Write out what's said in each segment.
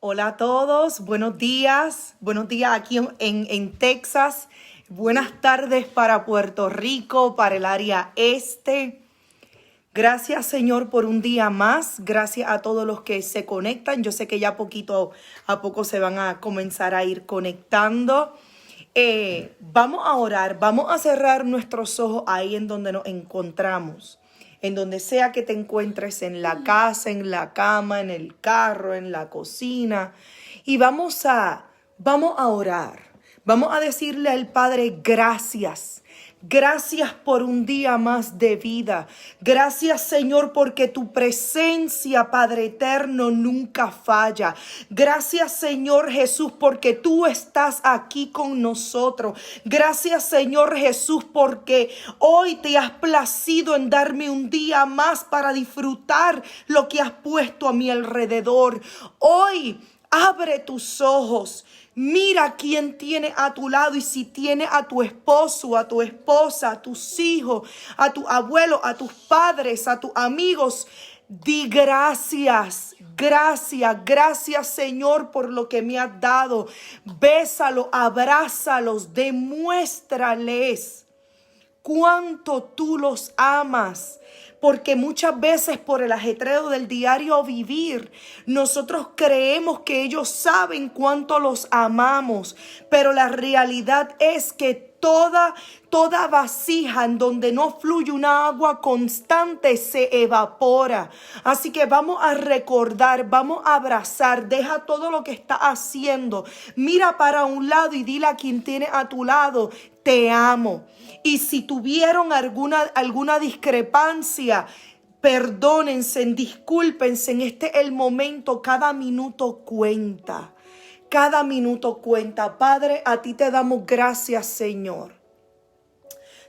Hola a todos, buenos días aquí en Texas, buenas tardes para Puerto Rico, para el área este. Gracias, Señor, por un día más. Gracias a todos los que se conectan. Yo sé que ya poquito a poco se van a comenzar a ir conectando. Vamos a orar, vamos a cerrar nuestros ojos ahí en donde nos encontramos. En donde sea que te encuentres, en la casa, en la cama, en el carro, en la cocina. Y vamos a orar. Vamos a decirle al Padre gracias. Gracias por un día más de vida. Gracias, Señor, porque tu presencia, Padre eterno, nunca falla. Gracias, Señor Jesús, porque tú estás aquí con nosotros. Gracias, Señor Jesús, porque hoy te has placido en darme un día más para disfrutar lo que has puesto a mi alrededor. Hoy abre tus ojos. Mira quién tiene a tu lado y si tiene a tu esposo, a tu esposa, a tus hijos, a tu abuelo, a tus padres, a tus amigos. Di gracias, gracias Señor por lo que me has dado. Bésalo, abrázalos, demuéstrales cuánto tú los amas. Porque muchas veces por el ajetreo del diario vivir, nosotros creemos que ellos saben cuánto los amamos. Pero la realidad es que toda vasija en donde no fluye una agua constante se evapora. Así que vamos a recordar, vamos a abrazar, deja todo lo que está haciendo. Mira para un lado y dile a quien tiene a tu lado, te amo. Y si tuvieron alguna discrepancia, perdónense, discúlpense. Este es el momento. Cada minuto cuenta. Cada minuto cuenta. Padre, a ti te damos gracias, Señor.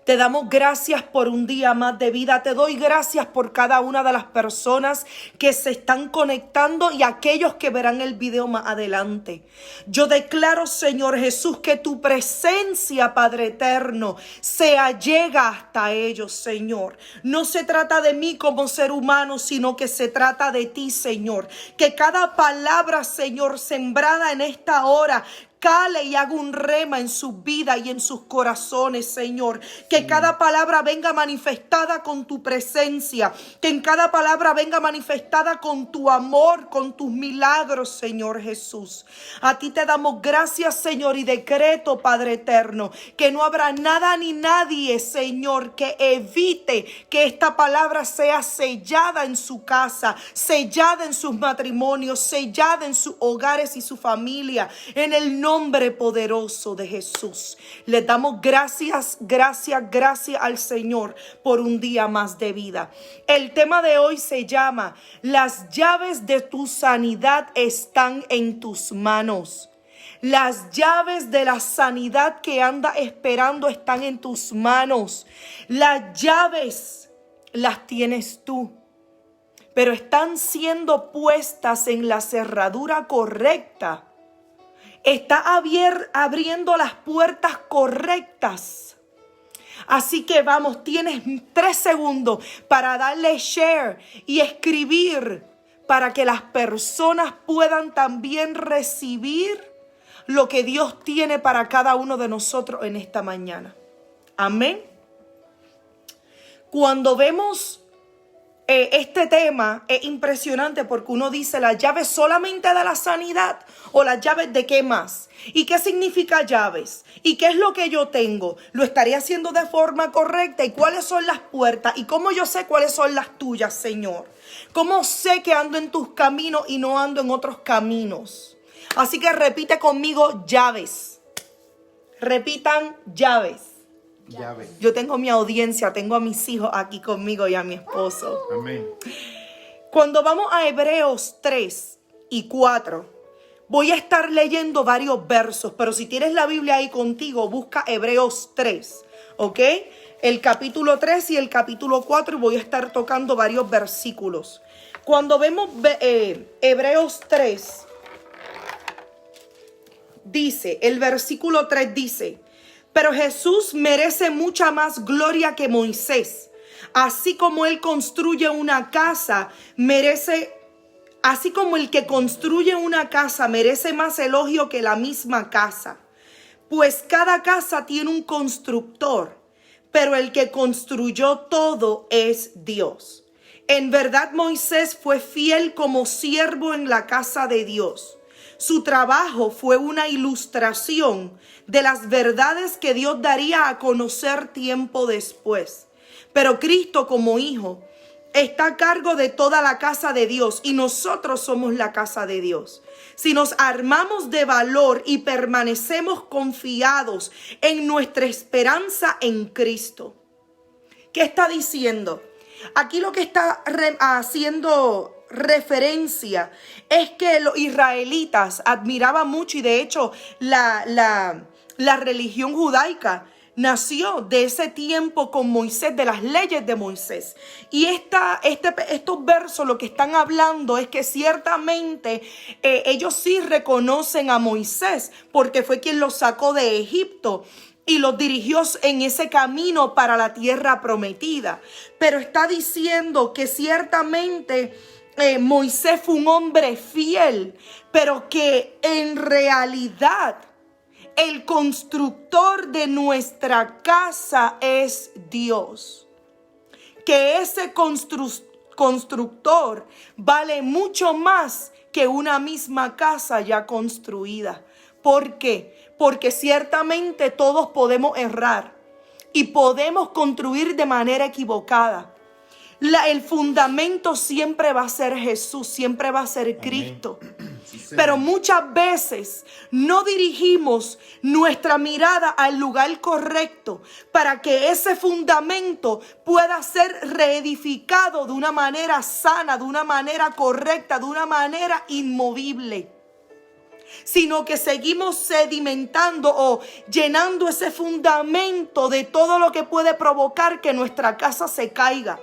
Te damos gracias por un día más de vida. Te doy gracias por cada una de las personas que se están conectando y aquellos que verán el video más adelante. Yo declaro, Señor Jesús, que tu presencia, Padre eterno, se allega hasta ellos, Señor. No se trata de mí como ser humano, sino que se trata de ti, Señor. Que cada palabra, Señor, sembrada en esta hora, cale y haga un rema en su vida y en sus corazones, Señor. Que cada palabra venga manifestada con tu presencia. Que en cada palabra venga manifestada con tu amor, con tus milagros, Señor Jesús. A ti te damos gracias, Señor, y decreto, Padre eterno, que no habrá nada ni nadie, Señor, que evite que esta palabra sea sellada en su casa, sellada en sus matrimonios, sellada en sus hogares y su familia. En el nombre poderoso de Jesús. Le damos gracias al Señor por un día más de vida. El tema de hoy se llama: las llaves de tu sanidad están en tus manos. Las llaves de la sanidad que anda esperando están en tus manos. Las llaves las tienes tú, pero están siendo puestas en la cerradura correcta. Está abriendo las puertas correctas. Así que vamos, tienes 3 segundos para darle share y escribir para que las personas puedan también recibir lo que Dios tiene para cada uno de nosotros en esta mañana. Amén. Cuando vemos este tema es impresionante porque uno dice las llaves solamente de la sanidad o las llaves de qué más. ¿Y qué significa llaves? ¿Y qué es lo que yo tengo? ¿Lo estaré haciendo de forma correcta? ¿Y cuáles son las puertas? ¿Y cómo yo sé cuáles son las tuyas, Señor? ¿Cómo sé que ando en tus caminos y no ando en otros caminos? Así que repite conmigo llaves. Repitan llaves. Llave. Yo tengo mi audiencia, tengo a mis hijos aquí conmigo y a mi esposo. Amén. Cuando vamos a Hebreos 3 y 4, voy a estar leyendo varios versos, pero si tienes la Biblia ahí contigo, busca Hebreos 3, ¿ok? El capítulo 3 y el capítulo 4, y voy a estar tocando varios versículos. Cuando vemos Hebreos 3, dice, el versículo 3 dice: pero Jesús merece mucha más gloria que Moisés. Así como él construye una casa, merece Así como el que construye una casa merece más elogio que la misma casa, pues cada casa tiene un constructor, pero el que construyó todo es Dios. En verdad, Moisés fue fiel como siervo en la casa de Dios. Su trabajo fue una ilustración de las verdades que Dios daría a conocer tiempo después. Pero Cristo, como hijo, está a cargo de toda la casa de Dios y nosotros somos la casa de Dios. Si nos armamos de valor y permanecemos confiados en nuestra esperanza en Cristo. ¿Qué está diciendo? Aquí lo que está haciendo referencia es que los israelitas admiraban mucho, y de hecho la religión judaica nació de ese tiempo con Moisés, de las leyes de Moisés. Y estos versos lo que están hablando es que ciertamente ellos sí reconocen a Moisés porque fue quien los sacó de Egipto y los dirigió en ese camino para la tierra prometida. Pero está diciendo que ciertamente Moisés fue un hombre fiel, pero que en realidad el constructor de nuestra casa es Dios. Que ese constructor vale mucho más que una misma casa ya construida. ¿Por qué? Porque ciertamente todos podemos errar y podemos construir de manera equivocada. El fundamento siempre va a ser Jesús, siempre va a ser Cristo. Pero muchas veces no dirigimos nuestra mirada al lugar correcto para que ese fundamento pueda ser reedificado de una manera sana, de una manera correcta, de una manera inmovible. Sino que seguimos sedimentando o llenando ese fundamento de todo lo que puede provocar que nuestra casa se caiga.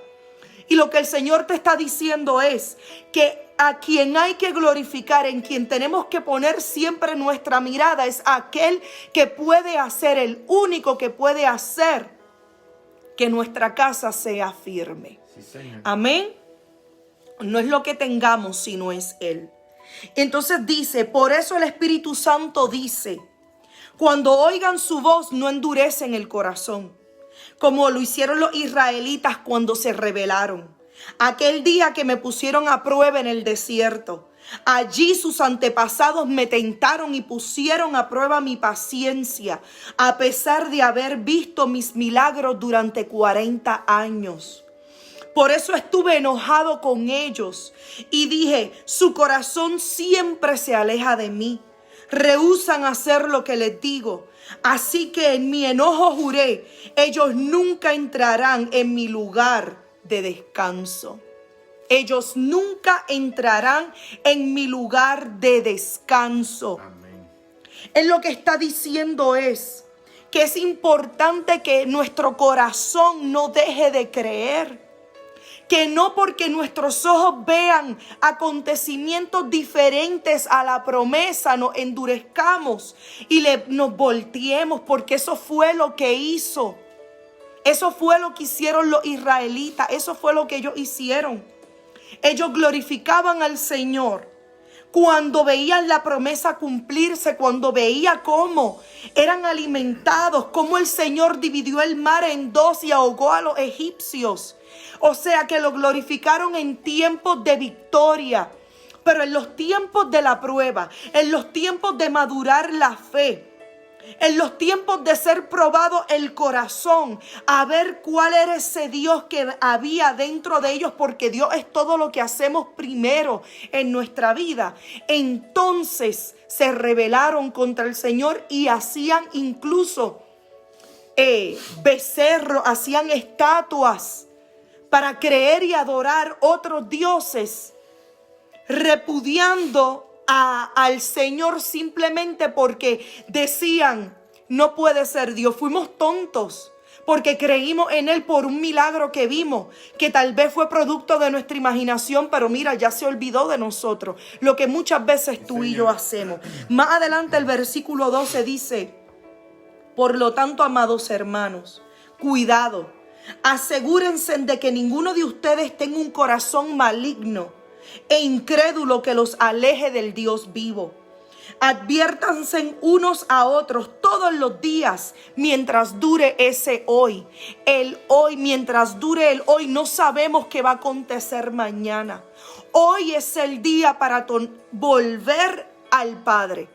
Y lo que el Señor te está diciendo es que a quien hay que glorificar, en quien tenemos que poner siempre nuestra mirada, es aquel que puede hacer, el único que puede hacer que nuestra casa sea firme. Sí, Señor. Amén. No es lo que tengamos, sino es Él. Entonces dice, por eso el Espíritu Santo dice, cuando oigan su voz no endurecen el corazón, como lo hicieron los israelitas cuando se rebelaron. Aquel día que me pusieron a prueba en el desierto, allí sus antepasados me tentaron y pusieron a prueba mi paciencia, a pesar de haber visto mis milagros durante 40 años. Por eso estuve enojado con ellos y dije, su corazón siempre se aleja de mí. Rehúsan hacer lo que les digo. Así que en mi enojo juré, ellos nunca entrarán en mi lugar de descanso. Ellos nunca entrarán en mi lugar de descanso. Amén. Él lo que está diciendo es que es importante que nuestro corazón no deje de creer. Que no porque nuestros ojos vean acontecimientos diferentes a la promesa nos endurezcamos y nos volteemos, porque eso fue lo que hizo. Eso fue lo que hicieron los israelitas. Eso fue lo que ellos hicieron. Ellos glorificaban al Señor cuando veían la promesa cumplirse, cuando veía cómo eran alimentados, cómo el Señor dividió el mar en dos y ahogó a los egipcios. O sea que lo glorificaron en tiempos de victoria, pero en los tiempos de la prueba, en los tiempos de madurar la fe, en los tiempos de ser probado el corazón, a ver cuál era ese Dios que había dentro de ellos, porque Dios es todo lo que hacemos primero en nuestra vida. Entonces se rebelaron contra el Señor y hacían incluso becerros, hacían estatuas para creer y adorar otros dioses, repudiando al Señor simplemente porque decían, no puede ser Dios. Fuimos tontos porque creímos en Él por un milagro que vimos, que tal vez fue producto de nuestra imaginación, pero mira, ya se olvidó de nosotros, lo que muchas veces tú y yo hacemos. Más adelante el versículo 12 dice, por lo tanto, amados hermanos, cuidado, asegúrense de que ninguno de ustedes tenga un corazón maligno e incrédulo que los aleje del Dios vivo. Adviértanse unos a otros todos los días mientras dure ese hoy. El hoy, mientras dure el hoy, no sabemos qué va a acontecer mañana. Hoy es el día para volver al Padre.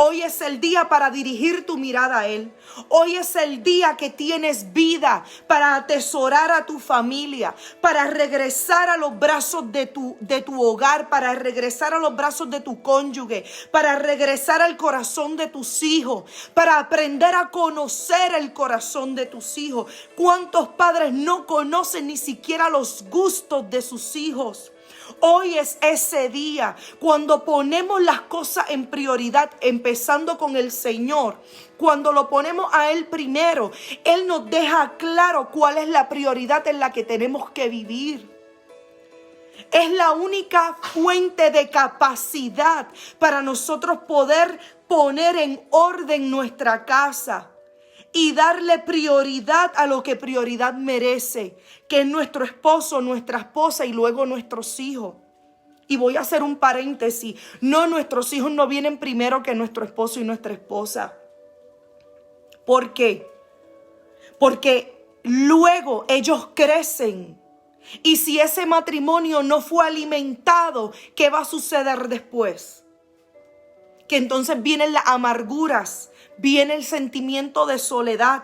Hoy es el día para dirigir tu mirada a Él. Hoy es el día que tienes vida para atesorar a tu familia, para regresar a los brazos de tu hogar, para regresar a los brazos de tu cónyuge, para regresar al corazón de tus hijos, para aprender a conocer el corazón de tus hijos. ¿Cuántos padres no conocen ni siquiera los gustos de sus hijos? Hoy es ese día cuando ponemos las cosas en prioridad, empezando con el Señor. Cuando lo ponemos a Él primero, Él nos deja claro cuál es la prioridad en la que tenemos que vivir. Es la única fuente de capacidad para nosotros poder poner en orden nuestra casa y darle prioridad a lo que prioridad merece, que es nuestro esposo, nuestra esposa y luego nuestros hijos. Y voy a hacer un paréntesis. No, nuestros hijos no vienen primero que nuestro esposo y nuestra esposa. ¿Por qué? Porque luego ellos crecen. Y si ese matrimonio no fue alimentado, ¿qué va a suceder después? Que entonces vienen las amarguras, viene el sentimiento de soledad,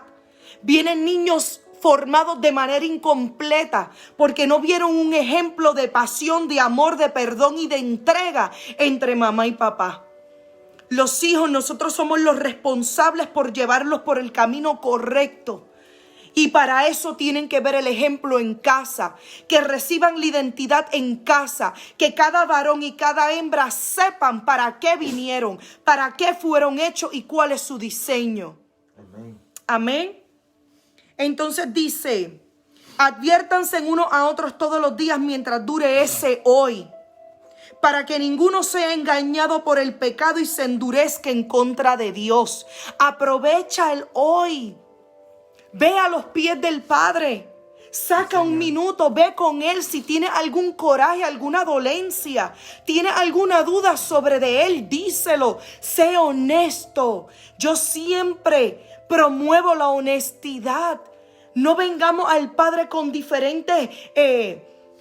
vienen niños formados de manera incompleta porque no vieron un ejemplo de pasión, de amor, de perdón y de entrega entre mamá y papá. Los hijos, nosotros somos los responsables por llevarlos por el camino correcto. Y para eso tienen que ver el ejemplo en casa, que reciban la identidad en casa, que cada varón y cada hembra sepan para qué vinieron, para qué fueron hechos y cuál es su diseño. Amén. Amén. Entonces dice, adviértanse unos a otros todos los días mientras dure ese hoy, para que ninguno sea engañado por el pecado y se endurezca en contra de Dios. Aprovecha el hoy. Ve a los pies del Padre. Saca un minuto, ve con Él. Si tiene algún coraje, alguna dolencia, tiene alguna duda sobre de Él, díselo. Sé honesto. Yo siempre promuevo la honestidad. No vengamos al Padre con diferentes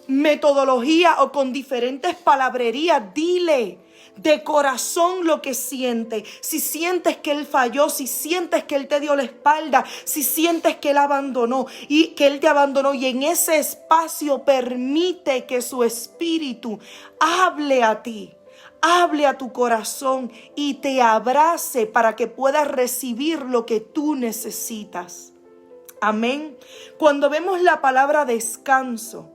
metodologías o con diferentes palabrerías. Dile de corazón lo que siente. Si sientes que Él falló, si sientes que Él te dio la espalda, si sientes que Él abandonó y que Él te abandonó, y en ese espacio permite que su espíritu hable a ti, hable a tu corazón y te abrace para que puedas recibir lo que tú necesitas. Amén. Cuando vemos la palabra descanso,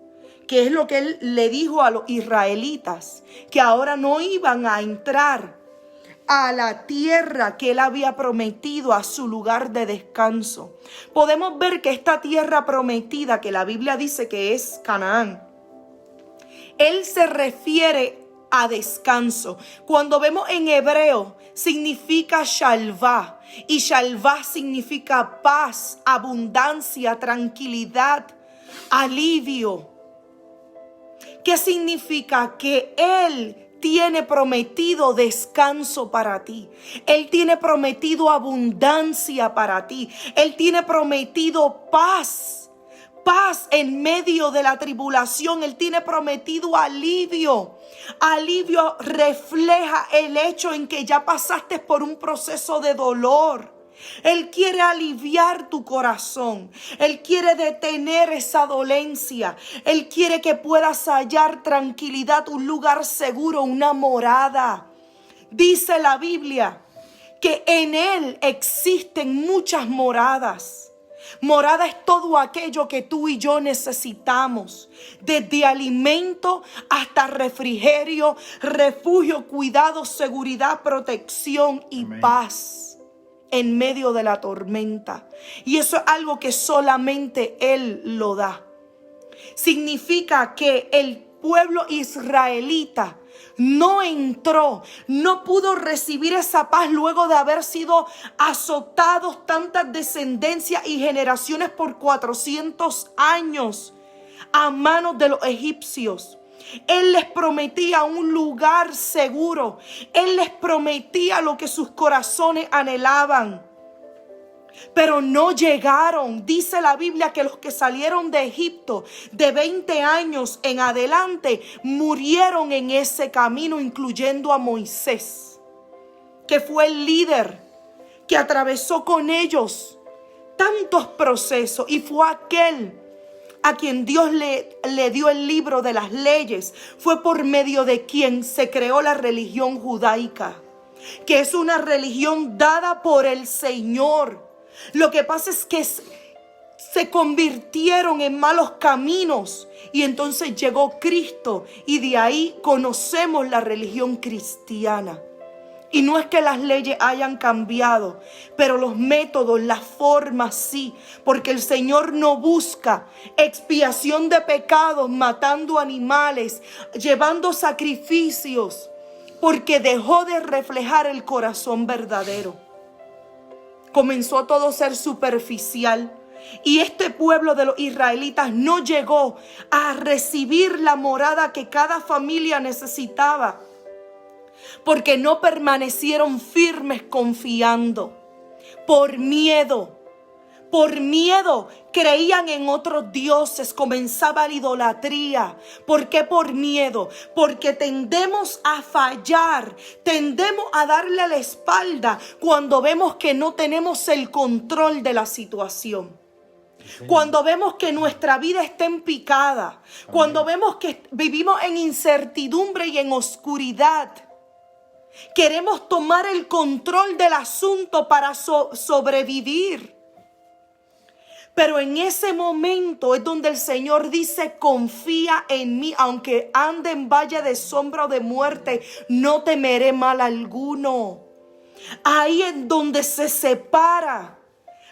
que es lo que Él le dijo a los israelitas, que ahora no iban a entrar a la tierra que Él había prometido, a su lugar de descanso. Podemos ver que esta tierra prometida, que la Biblia dice que es Canaán, Él se refiere a descanso. Cuando vemos en hebreo, significa shalvá, y shalvá significa paz, abundancia, tranquilidad, alivio. ¿Qué significa? Que Él tiene prometido descanso para ti. Él tiene prometido abundancia para ti. Él tiene prometido paz. Paz en medio de la tribulación. Él tiene prometido alivio. Alivio refleja el hecho en que ya pasaste por un proceso de dolor. Él quiere aliviar tu corazón. Él quiere detener esa dolencia. Él quiere que puedas hallar tranquilidad, un lugar seguro, una morada. Dice la Biblia que en Él existen muchas moradas. Morada es todo aquello que tú y yo necesitamos, desde alimento hasta refrigerio, refugio, cuidado, seguridad, protección y Amén. Paz en medio de la tormenta. Y eso es algo que solamente Él lo da. Significa que el pueblo israelita no entró, no pudo recibir esa paz luego de haber sido azotados tantas descendencias y generaciones por 400 años a manos de los egipcios. Él les prometía un lugar seguro. Él les prometía lo que sus corazones anhelaban. Pero no llegaron. Dice la Biblia que los que salieron de Egipto de 20 años en adelante murieron en ese camino, incluyendo a Moisés, que fue el líder que atravesó con ellos tantos procesos y fue aquel a quien Dios le dio el libro de las leyes. Fue por medio de quien se creó la religión judaica, que es una religión dada por el Señor. Lo que pasa es que se convirtieron en malos caminos y entonces llegó Cristo y de ahí conocemos la religión cristiana. Y no es que las leyes hayan cambiado, pero los métodos, las formas sí, porque el Señor no busca expiación de pecados matando animales, llevando sacrificios, porque dejó de reflejar el corazón verdadero. Comenzó todo a ser superficial. Y este pueblo de los israelitas no llegó a recibir la morada que cada familia necesitaba, porque no permanecieron firmes confiando. Por miedo creían en otros dioses, comenzaba la idolatría. ¿Por qué por miedo? Porque tendemos a fallar, tendemos a darle la espalda cuando vemos que no tenemos el control de la situación. Cuando vemos que nuestra vida está en picada, cuando vemos que vivimos en incertidumbre y en oscuridad, queremos tomar el control del asunto para sobrevivir. Pero en ese momento es donde el Señor dice: confía en mí, aunque ande en valle de sombra o de muerte, no temeré mal alguno. Ahí es donde se separa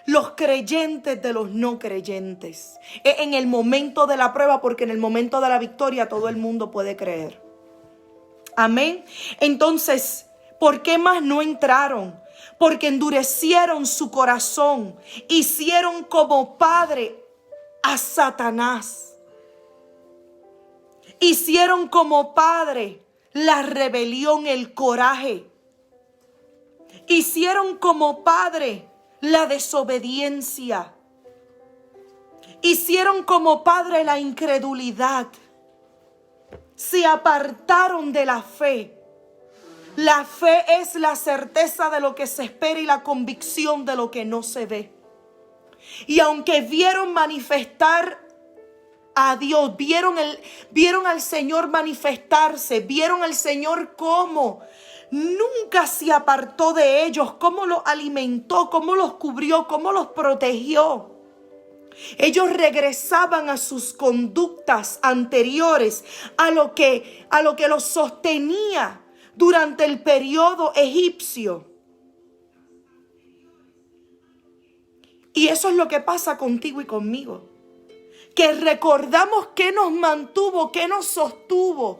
los creyentes de los no creyentes. Es en el momento de la prueba, porque en el momento de la victoria todo el mundo puede creer. Amén. Entonces, ¿por qué más no entraron? Porque endurecieron su corazón, hicieron como padre a Satanás. Hicieron como padre la rebelión, el coraje. Hicieron como padre la desobediencia. Hicieron como padre la incredulidad. Se apartaron de la fe. La fe es la certeza de lo que se espera y la convicción de lo que no se ve. Y aunque vieron manifestar a Dios, vieron al Señor manifestarse, vieron al Señor cómo nunca se apartó de ellos, cómo los alimentó, cómo los cubrió, cómo los protegió. Ellos regresaban a sus conductas anteriores, a lo que los sostenía durante el periodo egipcio. Y eso es lo que pasa contigo y conmigo. Que recordamos qué nos mantuvo, qué nos sostuvo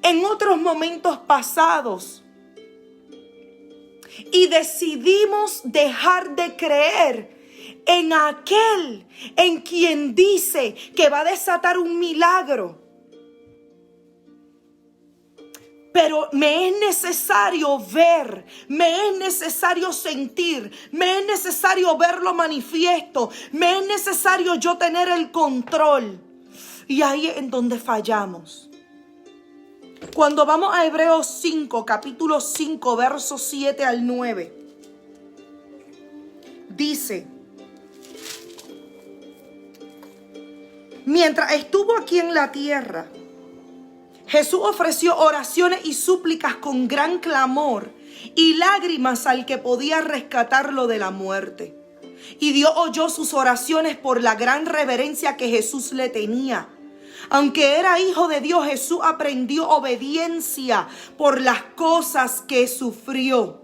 en otros momentos pasados. Y decidimos dejar de creer en aquel en quien dice que va a desatar un milagro. Pero me es necesario ver, me es necesario sentir, me es necesario verlo manifiesto, me es necesario yo tener el control. Y ahí es en donde fallamos. Cuando vamos a Hebreos 5, capítulo 5, versos 7 al 9, dice: mientras estuvo aquí en la tierra, Jesús ofreció oraciones y súplicas con gran clamor y lágrimas al que podía rescatarlo de la muerte. Y Dios oyó sus oraciones por la gran reverencia que Jesús le tenía. Aunque era hijo de Dios, Jesús aprendió obediencia por las cosas que sufrió.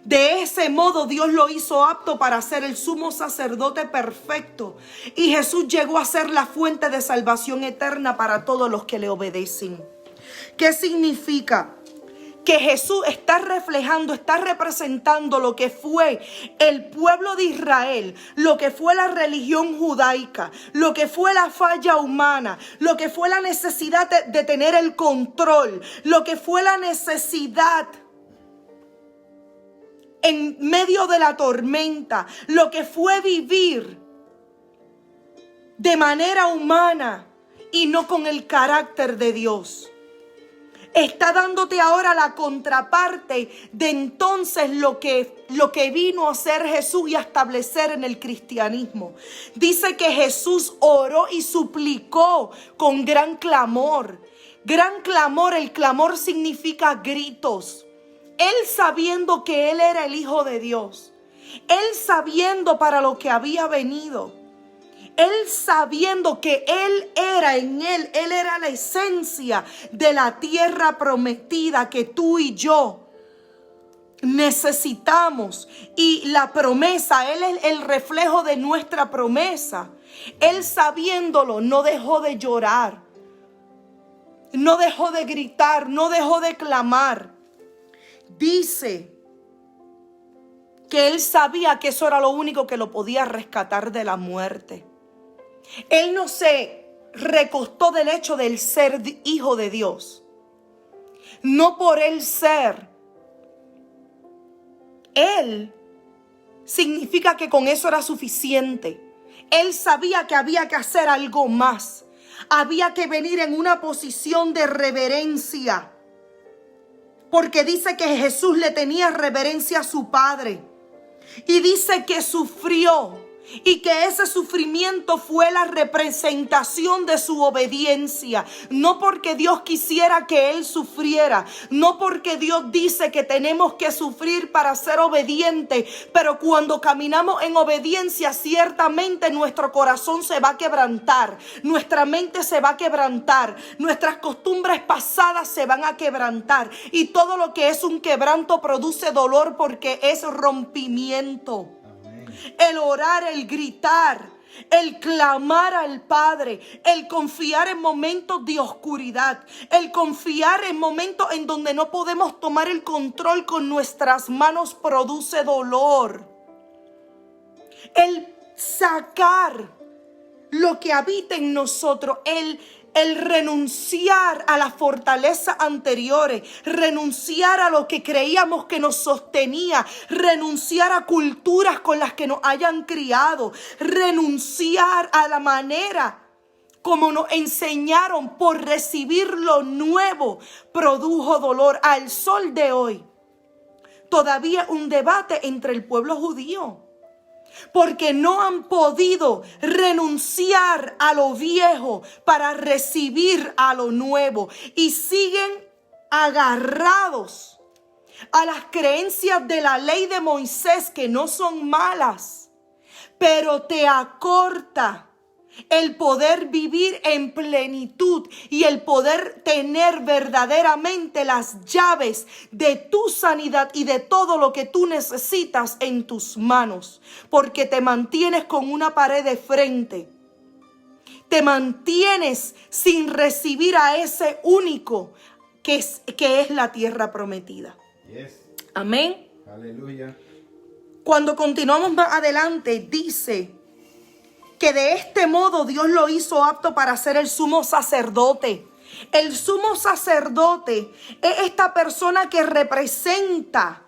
De ese modo Dios lo hizo apto para ser el sumo sacerdote perfecto. Y Jesús llegó a ser la fuente de salvación eterna para todos los que le obedecen. ¿Qué significa? que Jesús está reflejando, está representando lo que fue el pueblo de Israel, lo que fue la religión judaica, lo que fue la falla humana, lo que fue la necesidad de tener el control, lo que fue la necesidad en medio de la tormenta, lo que fue vivir de manera humana y no con el carácter de Dios. Está dándote ahora la contraparte de entonces lo que vino a hacer Jesús y a establecer en el cristianismo. Dice que Jesús oró y suplicó con gran clamor. Gran clamor, el clamor significa gritos. Él sabiendo que Él era el Hijo de Dios. Él sabiendo para lo que había venido. Él sabiendo que Él era en Él era la esencia de la tierra prometida que tú y yo necesitamos. Y la promesa, Él es el reflejo de nuestra promesa. Él sabiéndolo no dejó de llorar, no dejó de gritar, no dejó de clamar. Dice que Él sabía que eso era lo único que lo podía rescatar de la muerte. Él no se recostó del hecho del ser hijo de Dios. No por él ser. Él significa que con eso era suficiente. Él sabía que había que hacer algo más. Había que venir en una posición de reverencia. Porque dice que Jesús le tenía reverencia a su Padre. Y dice que sufrió. Y que ese sufrimiento fue la representación de su obediencia. No porque Dios quisiera que Él sufriera. No porque Dios dice que tenemos que sufrir para ser obediente. Pero cuando caminamos en obediencia, ciertamente nuestro corazón se va a quebrantar. Nuestra mente se va a quebrantar. Nuestras costumbres pasadas se van a quebrantar. Y todo lo que es un quebranto produce dolor porque es rompimiento. El orar, el gritar, el clamar al Padre, el confiar en momentos de oscuridad, el confiar en momentos en donde no podemos tomar el control con nuestras manos produce dolor. El sacar lo que habita en nosotros, el renunciar a las fortalezas anteriores, renunciar a lo que creíamos que nos sostenía, renunciar a culturas con las que nos hayan criado, renunciar a la manera como nos enseñaron por recibir lo nuevo, produjo dolor. Al sol de hoy, todavía un debate entre el pueblo judío. Porque no han podido renunciar a lo viejo para recibir a lo nuevo. Y siguen agarrados a las creencias de la ley de Moisés, que no son malas, pero te acorta el poder vivir en plenitud y el poder tener verdaderamente las llaves de tu sanidad y de todo lo que tú necesitas en tus manos, porque te mantienes con una pared de frente, te mantienes sin recibir a ese único que es la tierra prometida. Yes. Amén. Aleluya. Cuando continuamos más adelante, dice que de este modo Dios lo hizo apto para ser el sumo sacerdote. El sumo sacerdote es esta persona que representa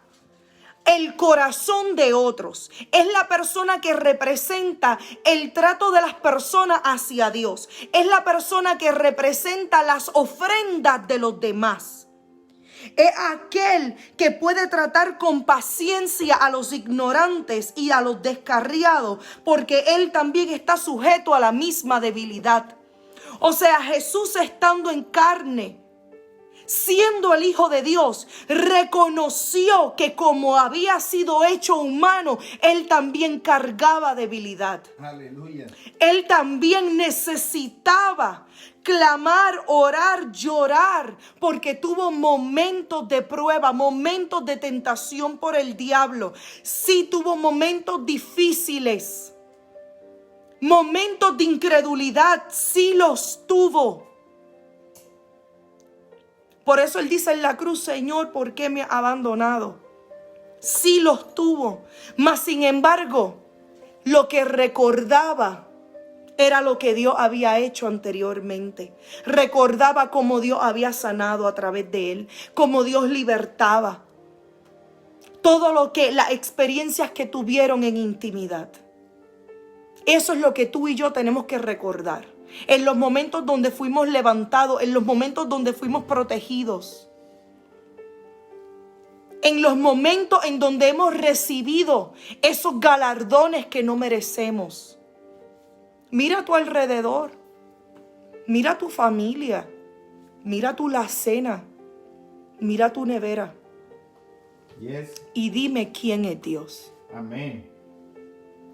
el corazón de otros. Es la persona que representa el trato de las personas hacia Dios. Es la persona que representa las ofrendas de los demás. Es aquel que puede tratar con paciencia a los ignorantes y a los descarriados, porque él también está sujeto a la misma debilidad. O sea, Jesús estando en carne, siendo el Hijo de Dios, reconoció que como había sido hecho humano, él también cargaba debilidad. Aleluya. Él también necesitaba clamar, orar, llorar, porque tuvo momentos de prueba, momentos de tentación por el diablo. Sí, tuvo momentos difíciles, momentos de incredulidad, sí los tuvo. Por eso Él dice en la cruz: Señor, ¿por qué me has abandonado? Sí los tuvo, mas sin embargo, lo que recordaba era lo que Dios había hecho anteriormente. Recordaba cómo Dios había sanado a través de él, cómo Dios libertaba. Todo lo que, las experiencias que tuvieron en intimidad. Eso es lo que tú y yo tenemos que recordar. En los momentos donde fuimos levantados, en los momentos donde fuimos protegidos. En los momentos en donde hemos recibido esos galardones que no merecemos. Mira a tu alrededor. Mira a tu familia. Mira tu alacena. Mira tu nevera. Yes. Y dime quién es Dios. Amén.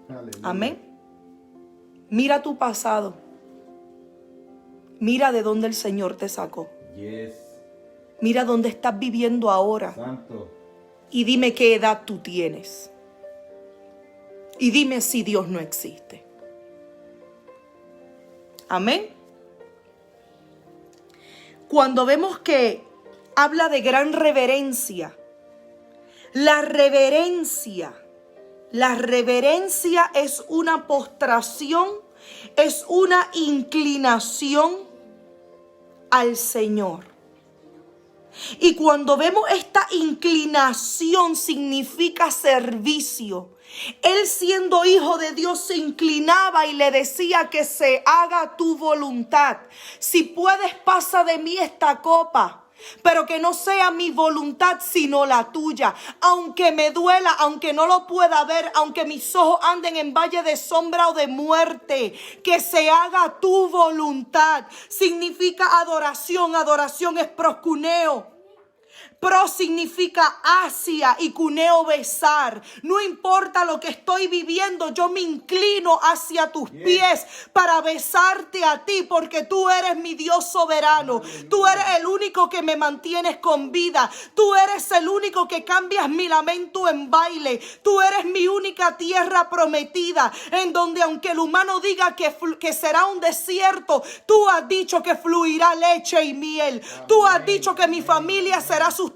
Aleluya. Amén. Mira tu pasado. Mira de dónde el Señor te sacó. Yes. Mira dónde estás viviendo ahora. Santo. Y dime qué edad tú tienes. Y dime si Dios no existe. Amén. Cuando vemos que habla de gran reverencia, la reverencia es una postración, es una inclinación al Señor. Y cuando vemos esta inclinación, significa servicio. Él, siendo hijo de Dios, se inclinaba y le decía: que se haga tu voluntad. Si puedes, pasa de mí esta copa, pero que no sea mi voluntad sino la tuya. Aunque me duela, aunque no lo pueda ver, aunque mis ojos anden en valle de sombra o de muerte, que se haga tu voluntad. Significa adoración. Adoración es proscuneo. Pro significa hacia y cuneo besar. No importa lo que estoy viviendo, yo me inclino hacia tus pies para besarte a ti, porque tú eres mi Dios soberano. Tú eres el único que me mantienes con vida. Tú eres el único que cambias mi lamento en baile. Tú eres mi única tierra prometida, en donde aunque el humano diga que será un desierto, tú has dicho que fluirá leche y miel. Tú has dicho que mi familia será sustentada.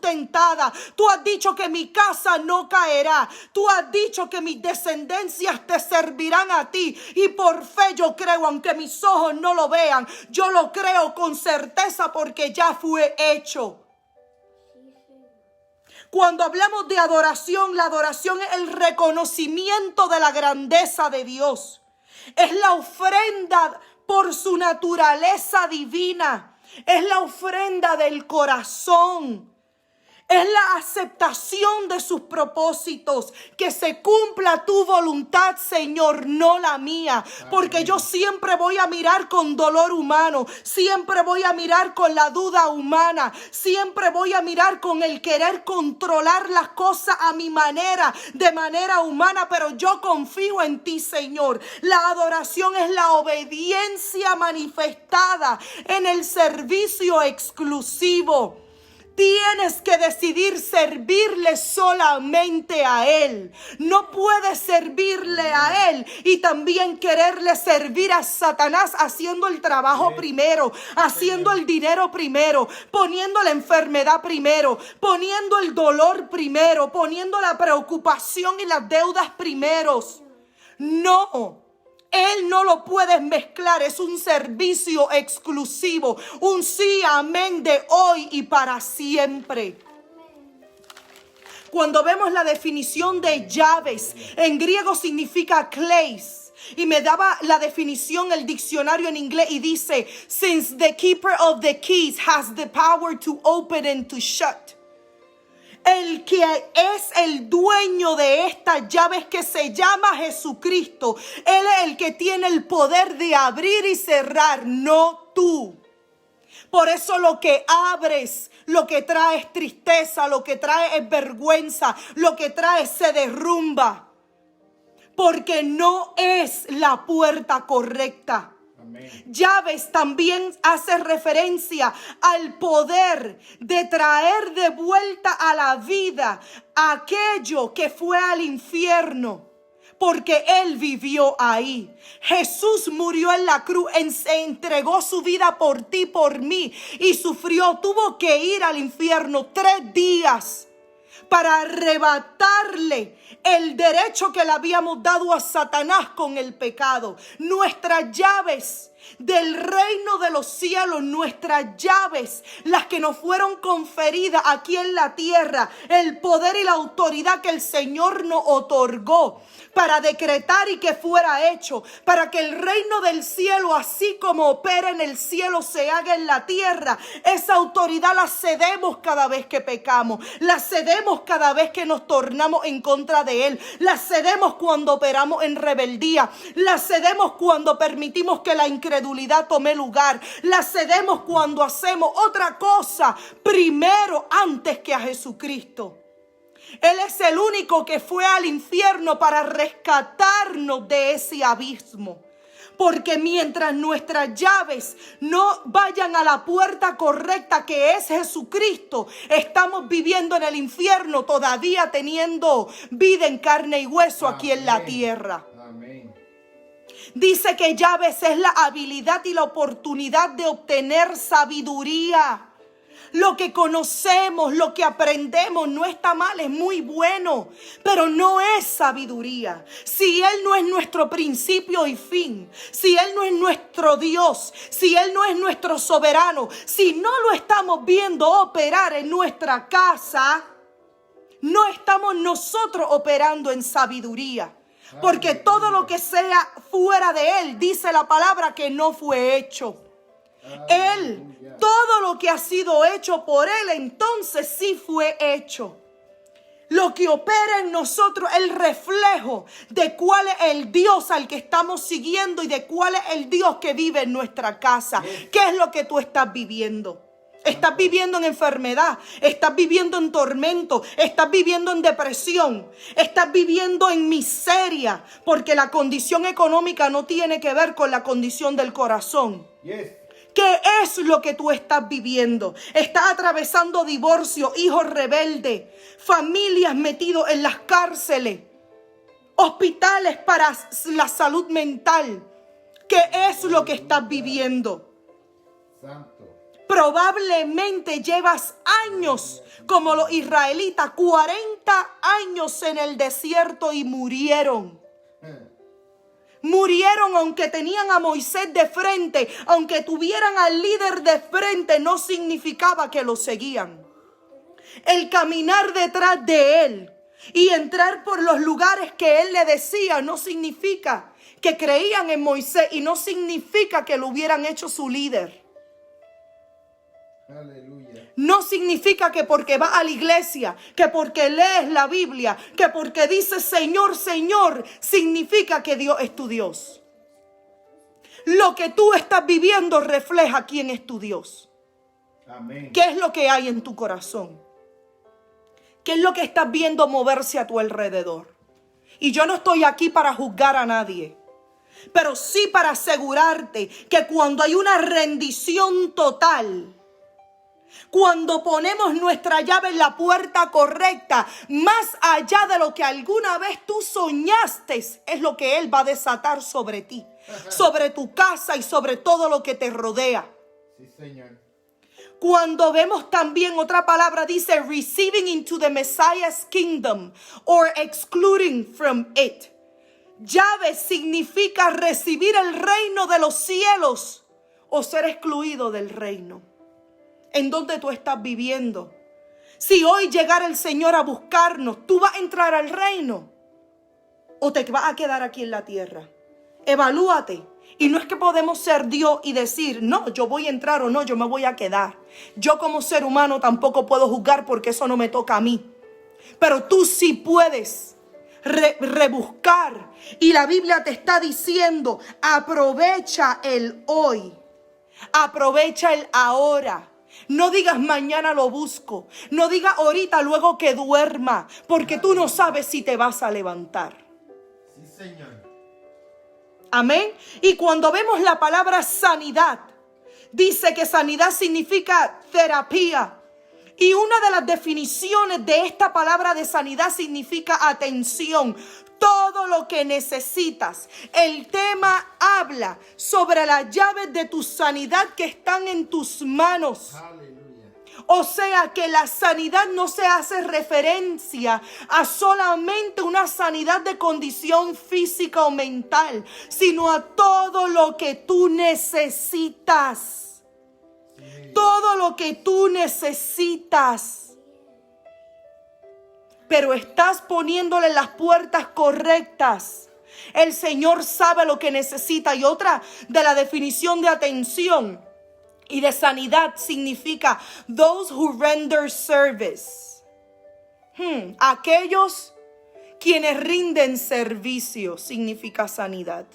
Tú has dicho que mi casa no caerá. Tú has dicho que mis descendencias te servirán a ti. Y por fe yo creo, aunque mis ojos no lo vean, yo lo creo con certeza, porque ya fue hecho. Cuando hablamos de adoración, la adoración es el reconocimiento de la grandeza de Dios. Es la ofrenda por su naturaleza divina. Es la ofrenda del corazón. Es la aceptación de sus propósitos. Que se cumpla tu voluntad, Señor, no la mía. Porque yo siempre voy a mirar con dolor humano. Siempre voy a mirar con la duda humana. Siempre voy a mirar con el querer controlar las cosas a mi manera, de manera humana. Pero yo confío en ti, Señor. La adoración es la obediencia manifestada en el servicio exclusivo. Tienes que decidir servirle solamente a Él. No puedes servirle a Él y también quererle servir a Satanás, haciendo el trabajo primero, haciendo el dinero primero, poniendo la enfermedad primero, poniendo el dolor primero, poniendo la preocupación y las deudas primeros. No. Él no lo puedes mezclar, es un servicio exclusivo, un sí, amén de hoy y para siempre. Cuando vemos la definición de llaves, en griego significa kleis. Y me daba la definición el diccionario en inglés y dice: since the keeper of the keys has the power to open and to shut. El que es el dueño de estas llaves, que se llama Jesucristo. Él es el que tiene el poder de abrir y cerrar, no tú. Por eso lo que abres, lo que trae es tristeza, lo que trae es vergüenza, lo que trae se derrumba. Porque no es la puerta correcta. Llaves también hace referencia al poder de traer de vuelta a la vida aquello que fue al infierno. porque Él vivió ahí. Jesús murió en la cruz, se entregó su vida por ti, por mí, y sufrió, tuvo que ir al infierno 3 días para arrebatarle el derecho que le habíamos dado a Satanás con el pecado. Nuestras llaves del reino de los cielos, nuestras llaves, las que nos fueron conferidas aquí en la tierra, el poder y la autoridad que el Señor nos otorgó para decretar y que fuera hecho, para que el reino del cielo, así como opera en el cielo, se haga en la tierra. Esa autoridad la cedemos cada vez que pecamos, la cedemos cada vez que nos tornamos en contra de Él, la cedemos cuando operamos en rebeldía, la cedemos cuando permitimos que la incredulidad tome lugar, la cedemos cuando hacemos otra cosa primero antes que a Jesucristo. Él es el único que fue al infierno para rescatarnos de ese abismo. Porque mientras nuestras llaves no vayan a la puerta correcta, que es Jesucristo, estamos viviendo en el infierno, todavía teniendo vida en carne y hueso aquí en la tierra. Amén. Dice que llaves es la habilidad y la oportunidad de obtener sabiduría. Lo que conocemos, lo que aprendemos no está mal, es muy bueno, pero no es sabiduría. Si Él no es nuestro principio y fin, si Él no es nuestro Dios, si Él no es nuestro soberano, si no lo estamos viendo operar en nuestra casa, no estamos nosotros operando en sabiduría. Porque todo lo que sea fuera de Él, dice la palabra, que no fue hecho. Él, todo lo que ha sido hecho por Él, entonces sí fue hecho. Lo que opera en nosotros es el reflejo de cuál es el Dios al que estamos siguiendo y de cuál es el Dios que vive en nuestra casa. ¿Qué es lo que tú estás viviendo? Estás viviendo en enfermedad, estás viviendo en tormento, estás viviendo en depresión, estás viviendo en miseria, porque la condición económica no tiene que ver con la condición del corazón. ¿Qué es lo que tú estás viviendo? Estás atravesando divorcio, hijos rebeldes, familias metidos en las cárceles, hospitales para la salud mental. ¿Qué es lo que estás viviendo? Santo. Probablemente llevas años como los israelitas, 40 años en el desierto y murieron. Murieron aunque tenían a Moisés de frente, aunque tuvieran al líder de frente, no significaba que lo seguían. El caminar detrás de él y entrar por los lugares que él le decía no significa que creían en Moisés y no significa que lo hubieran hecho su líder. Aleluya. No significa que porque vas a la iglesia, que porque lees la Biblia, que porque dices Señor, Señor, significa que Dios es tu Dios. Lo que tú estás viviendo refleja quién es tu Dios. Amén. ¿Qué es lo que hay en tu corazón? ¿Qué es lo que estás viendo moverse a tu alrededor? Y yo no estoy aquí para juzgar a nadie, pero sí para asegurarte que cuando hay una rendición total, cuando ponemos nuestra llave en la puerta correcta, más allá de lo que alguna vez tú soñaste, es lo que Él va a desatar sobre ti, sobre tu casa y sobre todo lo que te rodea. Sí, Señor. Cuando vemos también otra palabra, dice receiving into the Messiah's kingdom or excluding from it. Llave significa recibir el reino de los cielos o ser excluido del reino. ¿En dónde tú estás viviendo? Si hoy llegara el Señor a buscarnos, ¿tú vas a entrar al reino o te vas a quedar aquí en la tierra? Evalúate. Y no es que podemos ser Dios y decir, no, yo voy a entrar o no, yo me voy a quedar. Yo como ser humano tampoco puedo juzgar porque eso no me toca a mí. Pero tú sí puedes rebuscar. Y la Biblia te está diciendo, aprovecha el hoy. Aprovecha el ahora. No digas mañana lo busco. No digas ahorita luego que duerma. Porque tú no sabes si te vas a levantar. Sí, Señor. Amén. Y cuando vemos la palabra sanidad, dice que sanidad significa terapia. Y una de las definiciones de esta palabra de sanidad significa atención. Todo lo que necesitas. El tema habla sobre las llaves de tu sanidad que están en tus manos. Aleluya. O sea que la sanidad no se hace referencia a solamente una sanidad de condición física o mental, sino a todo lo que tú necesitas. Sí. Todo lo que tú necesitas. Pero estás poniéndole las puertas correctas. El Señor sabe lo que necesita. Y otra de la definición de atención y de sanidad significa those who render service. Aquellos quienes rinden servicio significa sanidad.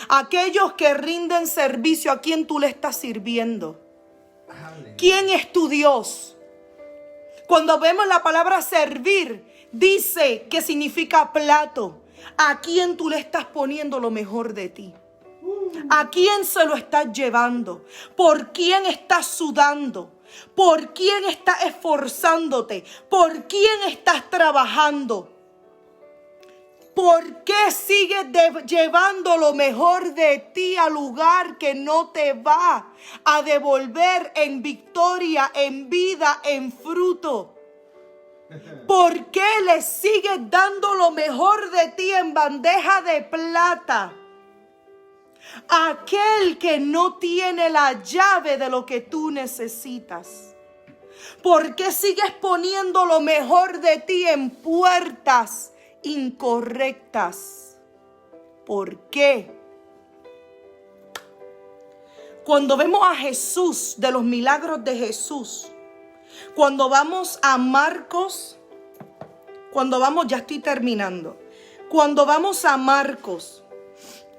Aquellos que rinden servicio, ¿a quién tú le estás sirviendo? Aleluya. ¿Quién es tu Dios? Cuando vemos la palabra servir, dice que significa plato. ¿A quién tú le estás poniendo lo mejor de ti? ¿A quién se lo estás llevando? ¿Por quién estás sudando? ¿Por quién estás esforzándote? ¿Por quién estás trabajando? ¿Por qué sigues llevando lo mejor de ti al lugar que no te va a devolver en victoria, en vida, en fruto? ¿Por qué le sigues dando lo mejor de ti en bandeja de plata? Aquel que no tiene la llave de lo que tú necesitas. ¿Por qué sigues poniendo lo mejor de ti en puertas incorrectas? ¿Por qué? Cuando vemos a Jesús, de los milagros de Jesús, cuando vamos a Marcos, ya estoy terminando. Cuando vamos a Marcos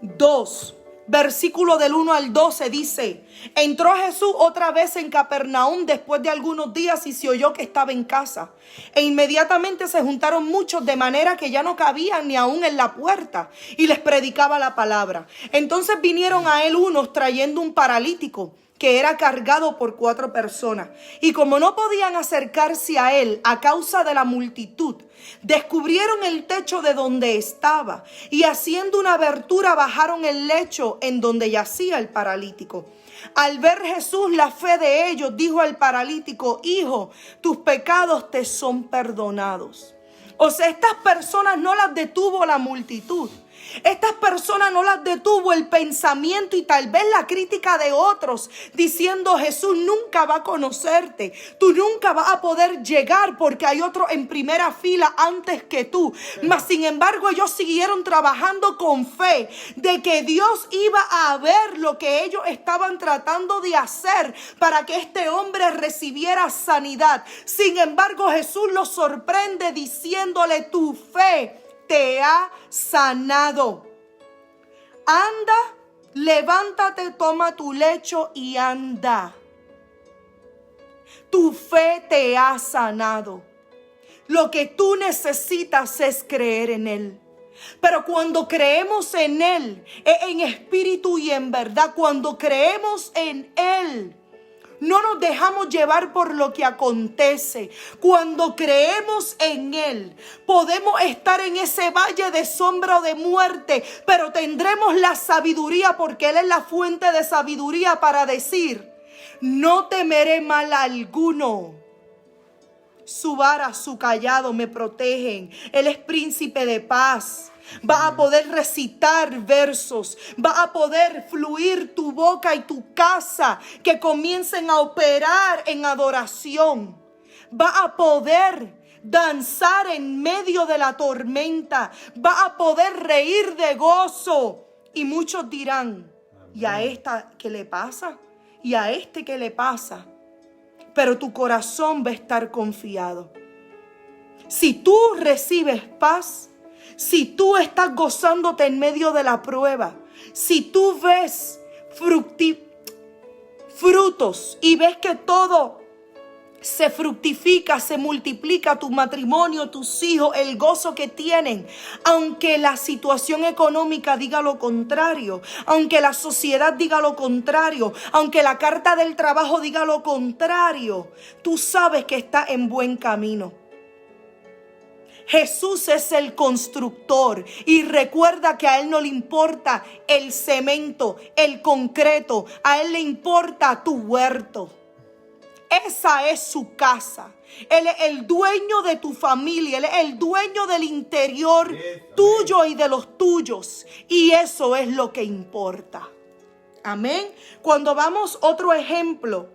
2, versículo del 1 al 12 dice: entró Jesús otra vez en Capernaum después de algunos días y se oyó que estaba en casa. E inmediatamente se juntaron muchos de manera que ya no cabían ni aún en la puerta, y les predicaba la palabra. Entonces vinieron a él unos trayendo un paralítico que era cargado por 4 personas. Y como no podían acercarse a él a causa de la multitud, descubrieron el techo de donde estaba y haciendo una abertura bajaron el lecho en donde yacía el paralítico. Al ver Jesús la fe de ellos, dijo al paralítico: hijo, tus pecados te son perdonados. O sea, estas personas no las detuvo la multitud. Estas personas no las detuvo el pensamiento y tal vez la crítica de otros, diciendo: Jesús nunca va a conocerte, tú nunca vas a poder llegar porque hay otro en primera fila antes que tú. Mas sin embargo ellos siguieron trabajando con fe de que Dios iba a ver lo que ellos estaban tratando de hacer para que este hombre recibiera sanidad. Sin embargo Jesús los sorprende diciéndole: tu fe te ha sanado. Anda, levántate, toma tu lecho y anda. Tu fe te ha sanado. Lo que tú necesitas es creer en Él. Pero cuando creemos en Él, en espíritu y en verdad, cuando creemos en Él, no nos dejamos llevar por lo que acontece. Cuando creemos en Él, podemos estar en ese valle de sombra o de muerte, pero tendremos la sabiduría, porque Él es la fuente de sabiduría para decir: no temeré mal alguno. Su vara, su callado me protegen. Él es príncipe de paz. Va a poder recitar versos, va a poder fluir tu boca y tu casa que comiencen a operar en adoración. Va a poder danzar en medio de la tormenta, va a poder reír de gozo. Y muchos dirán: ¿y a esta qué le pasa? ¿Y a este qué le pasa? Pero tu corazón va a estar confiado. Si tú recibes paz, si tú estás gozándote en medio de la prueba, si tú ves frutos y ves que todo se fructifica, se multiplica tu matrimonio, tus hijos, el gozo que tienen. Aunque la situación económica diga lo contrario, aunque la sociedad diga lo contrario, aunque la carta del trabajo diga lo contrario, tú sabes que estás en buen camino. Jesús es el constructor y recuerda que a Él no le importa el cemento, el concreto, a Él le importa tu huerto. Esa es su casa. Él es el dueño de tu familia. Él es el dueño del interior tuyo y de los tuyos. Y eso es lo que importa. Amén. Cuando vamos, otro ejemplo.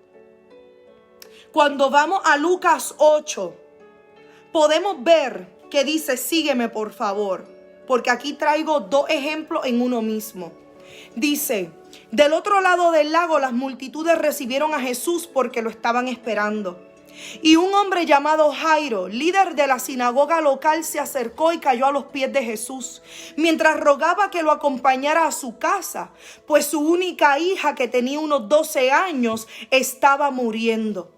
Cuando vamos a Lucas 8, podemos ver que dice, sígueme por favor. Porque aquí traigo dos ejemplos en uno mismo. Dice, del otro lado del lago las multitudes recibieron a Jesús porque lo estaban esperando. Y un hombre llamado Jairo, líder de la sinagoga local, se acercó y cayó a los pies de Jesús, mientras rogaba que lo acompañara a su casa, pues su única hija, que tenía unos 12 años, estaba muriendo.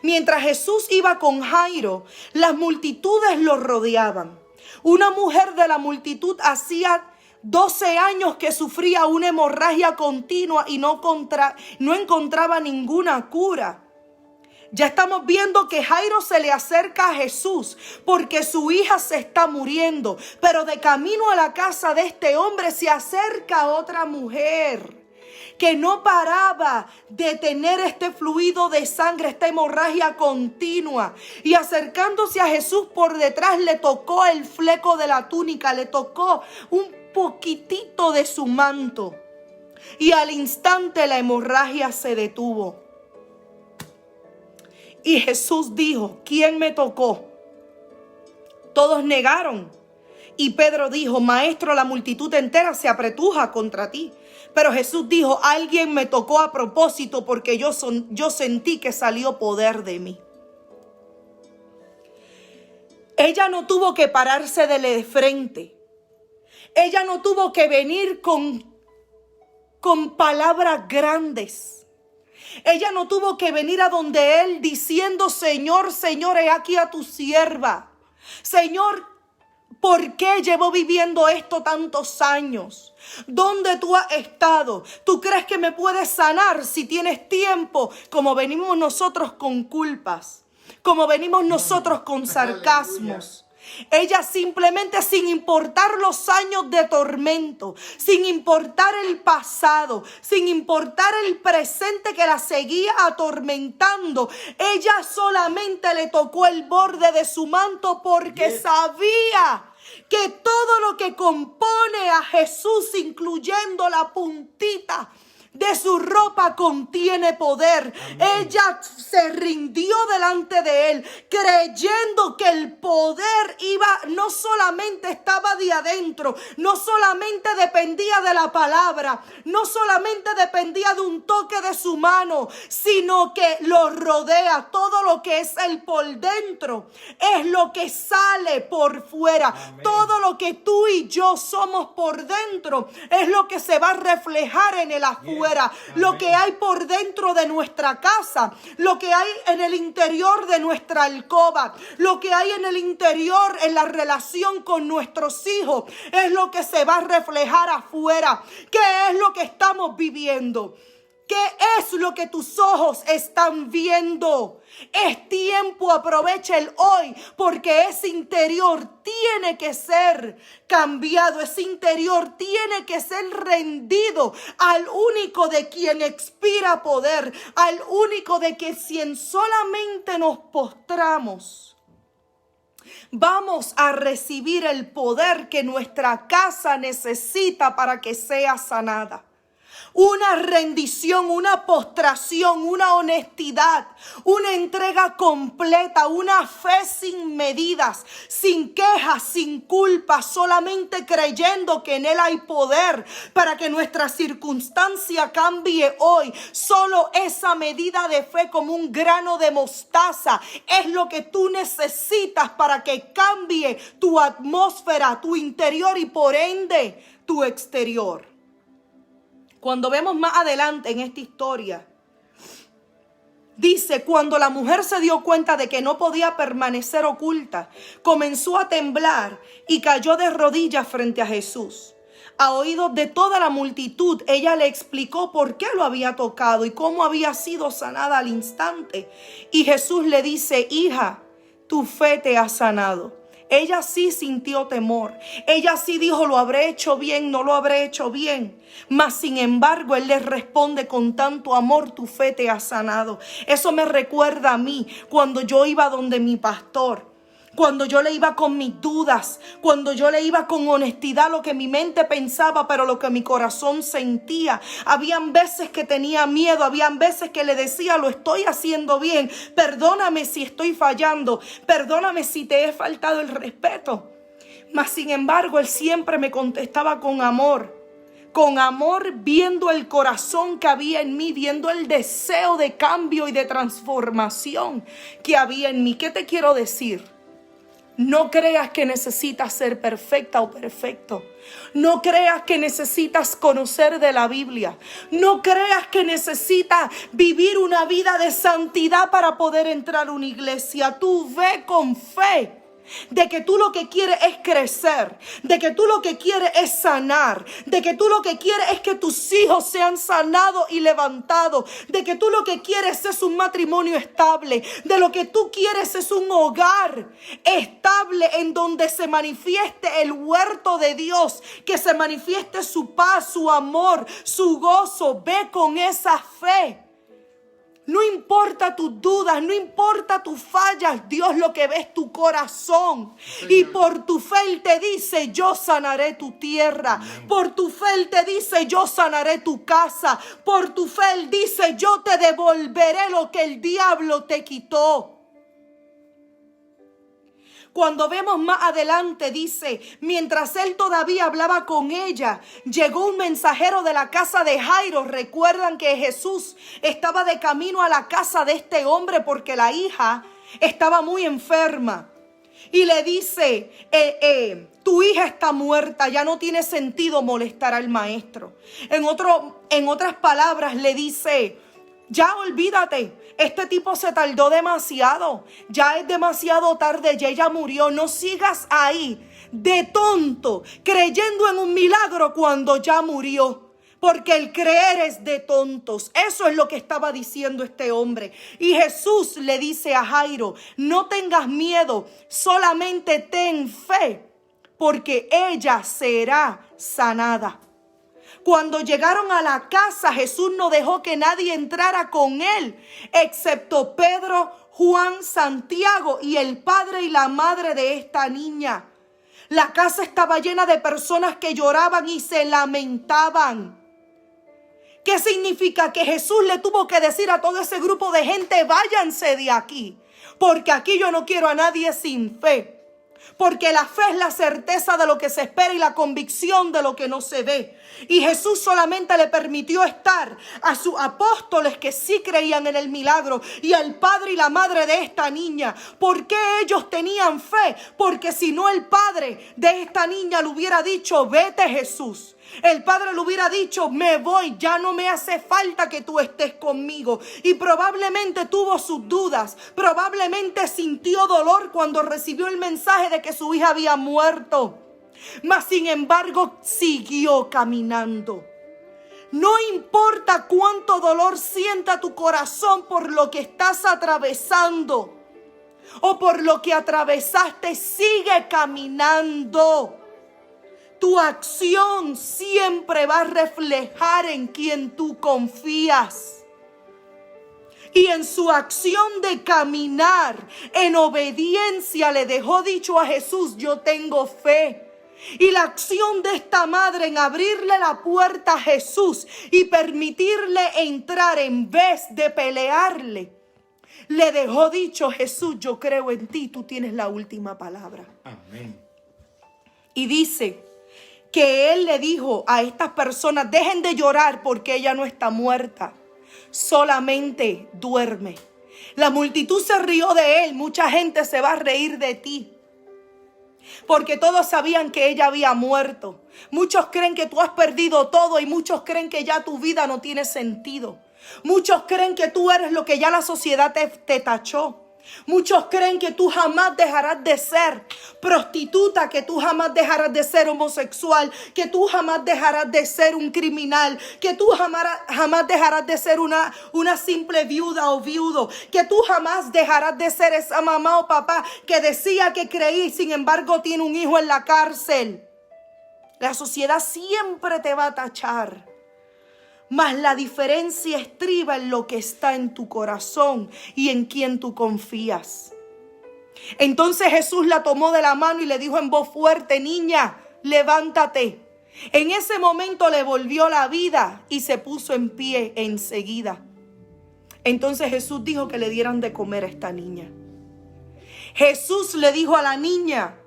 Mientras Jesús iba con Jairo, las multitudes lo rodeaban. Una mujer de la multitud hacía 12 años que sufría una hemorragia continua y no encontraba ninguna cura. Ya estamos viendo que Jairo se le acerca a Jesús porque su hija se está muriendo. Pero de camino a la casa de este hombre se acerca otra mujer que no paraba de tener este fluido de sangre, esta hemorragia continua. Y acercándose a Jesús por detrás le tocó el fleco de la túnica, le tocó un poquitito de su manto. Y al instante la hemorragia se detuvo. Y Jesús dijo, ¿quién me tocó? Todos negaron. Y Pedro dijo, Maestro, la multitud entera se apretuja contra ti. Pero Jesús dijo, alguien me tocó a propósito porque yo sentí que salió poder de mí. Ella no tuvo que pararse de frente. Ella no tuvo que venir con palabras grandes. Ella no tuvo que venir a donde él diciendo, Señor, Señor, he aquí a tu sierva. Señor, ¿por qué llevo viviendo esto tantos años? ¿Dónde tú has estado? ¿Tú crees que me puedes sanar si tienes tiempo? Como venimos nosotros con culpas, como venimos nosotros con sarcasmos. Ella simplemente, sin importar los años de tormento, sin importar el pasado, sin importar el presente que la seguía atormentando, ella solamente le tocó el borde de su manto porque sabía que todo lo que compone a Jesús, incluyendo la puntita de su ropa, contiene poder. Amén. Ella se rindió delante de él, creyendo que el poder no solamente estaba de adentro, no solamente dependía de la palabra, no solamente dependía de un toque de su mano, sino que lo rodea. Todo lo que es él por dentro es lo que sale por fuera. Amén. Todo lo que tú y yo somos por dentro es lo que se va a reflejar en el afuera. Lo que hay por dentro de nuestra casa, lo que hay en el interior de nuestra alcoba, lo que hay en el interior en la relación con nuestros hijos, es lo que se va a reflejar afuera. ¿Qué es lo que estamos viviendo? ¿Qué es lo que tus ojos están viendo? Es tiempo, aprovecha el hoy, porque ese interior tiene que ser cambiado, ese interior tiene que ser rendido al único de quien expira poder, al único de que si solamente nos postramos, vamos a recibir el poder que nuestra casa necesita para que sea sanada. Una rendición, una postración, una honestidad, una entrega completa, una fe sin medidas, sin quejas, sin culpa, solamente creyendo que en Él hay poder para que nuestra circunstancia cambie hoy. Solo esa medida de fe, como un grano de mostaza, es lo que tú necesitas para que cambie tu atmósfera, tu interior y por ende tu exterior. Cuando vemos más adelante en esta historia, Dice, cuando la mujer se dio cuenta de que no podía permanecer oculta, comenzó a temblar y cayó de rodillas frente a Jesús. A oídos de toda la multitud, ella le explicó por qué lo había tocado y cómo había sido sanada al instante. Y Jesús le dice, hija, tu fe te ha sanado. Ella sí sintió temor. Ella sí dijo, lo habré hecho bien, no lo habré hecho bien. Mas sin embargo, Él le responde con tanto amor, tu fe te ha sanado. Eso me recuerda a mí cuando yo iba donde mi pastor. Cuando yo le iba con mis dudas, cuando yo le iba con honestidad lo que mi mente pensaba, pero lo que mi corazón sentía. Habían veces que tenía miedo, habían veces que le decía, lo estoy haciendo bien, perdóname si estoy fallando, perdóname si te he faltado el respeto. Mas sin embargo, Él siempre me contestaba con amor, viendo el corazón que había en mí, viendo el deseo de cambio y de transformación que había en mí. ¿Qué te quiero decir? No creas que necesitas ser perfecta o perfecto. No creas que necesitas conocer de la Biblia. No creas que necesitas vivir una vida de santidad para poder entrar a una iglesia. Tú ve con fe de que tú lo que quieres es crecer, de que tú lo que quieres es sanar, de que tú lo que quieres es que tus hijos sean sanados y levantados, de que tú lo que quieres es un matrimonio estable, de lo que tú quieres es un hogar estable en donde se manifieste el huerto de Dios, que se manifieste su paz, su amor, su gozo. Ve con esa fe. No importa tus dudas, no importa tus fallas, Dios lo que ve es tu corazón. Y por tu fe Él te dice, yo sanaré tu tierra. Por tu fe Él te dice, yo sanaré tu casa. Por tu fe Él dice, yo te devolveré lo que el diablo te quitó. Cuando vemos más adelante dice, mientras él todavía hablaba con ella, llegó un mensajero de la casa de Jairo. Recuerdan que Jesús estaba de camino a la casa de este hombre porque la hija estaba muy enferma. Y le dice, tu hija está muerta, ya no tiene sentido molestar al maestro. En otras palabras le dice, ya olvídate, este tipo se tardó demasiado, ya es demasiado tarde, ya ella murió, no sigas ahí de tonto, creyendo en un milagro cuando ya murió. Porque el creer es de tontos. Eso es lo que estaba diciendo este hombre. Y Jesús le dice a Jairo, no tengas miedo, solamente ten fe, porque ella será sanada. Cuando llegaron a la casa, Jesús no dejó que nadie entrara con él, excepto Pedro, Juan, Santiago y el padre y la madre de esta niña. La casa estaba llena de personas que lloraban y se lamentaban. ¿Qué significa? Que Jesús le tuvo que decir a todo ese grupo de gente, váyanse de aquí, porque aquí yo no quiero a nadie sin fe. Porque la fe es la certeza de lo que se espera y la convicción de lo que no se ve. Y Jesús solamente le permitió estar a sus apóstoles que sí creían en el milagro y al padre y la madre de esta niña. ¿Por qué ellos tenían fe? Porque si no, el padre de esta niña le hubiera dicho, vete Jesús. El padre le hubiera dicho, me voy, ya no me hace falta que tú estés conmigo. Y probablemente tuvo sus dudas, probablemente sintió dolor cuando recibió el mensaje de que su hija había muerto. Mas sin embargo siguió caminando. No importa cuánto dolor sienta tu corazón por lo que estás atravesando o por lo que atravesaste, sigue caminando. Tu acción siempre va a reflejar en quien tú confías. Y en su acción de caminar en obediencia le dejó dicho a Jesús, yo tengo fe. Y la acción de esta madre en abrirle la puerta a Jesús y permitirle entrar en vez de pelearle, le dejó dicho, Jesús, yo creo en ti, tú tienes la última palabra. Amén. Y dice que él le dijo a estas personas, dejen de llorar porque ella no está muerta, solamente duerme. La multitud se rió de él, mucha gente se va a reír de ti, porque todos sabían que ella había muerto. Muchos creen que tú has perdido todo y muchos creen que ya tu vida no tiene sentido. Muchos creen que tú eres lo que ya la sociedad te tachó. Muchos creen que tú jamás dejarás de ser prostituta, que tú jamás dejarás de ser homosexual, que tú jamás dejarás de ser un criminal, que tú jamás dejarás de ser una simple viuda o viudo, que tú jamás dejarás de ser esa mamá o papá que decía que creí, sin embargo tiene un hijo en la cárcel. La sociedad siempre te va a tachar. Mas la diferencia estriba en lo que está en tu corazón y en quien tú confías. Entonces Jesús la tomó de la mano y le dijo en voz fuerte: niña, levántate. En ese momento le volvió la vida y se puso en pie enseguida. Entonces Jesús dijo que le dieran de comer a esta niña. Jesús le dijo a la niña: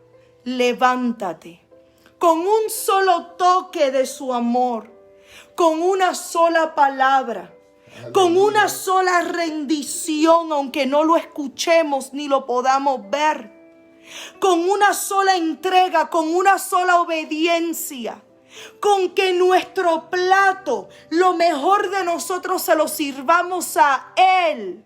levántate. Con un solo toque de su amor, con una sola palabra, con una sola rendición, aunque no lo escuchemos ni lo podamos ver, con una sola entrega, con una sola obediencia, con que nuestro plato, lo mejor de nosotros, se lo sirvamos a Él.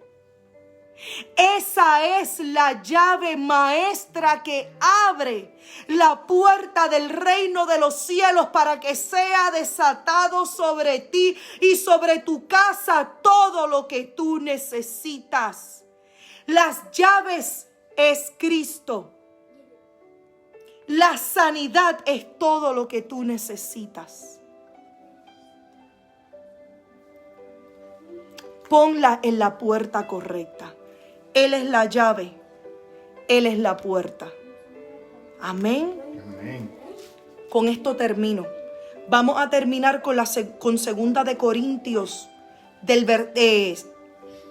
Esa es la llave maestra que abre la puerta del reino de los cielos para que sea desatado sobre ti y sobre tu casa todo lo que tú necesitas. Las llaves es Cristo. La sanidad es todo lo que tú necesitas. Ponla en la puerta correcta. Él es la llave. Él es la puerta. Amén. Amén. Con esto termino. Vamos a terminar con Segunda de Corintios,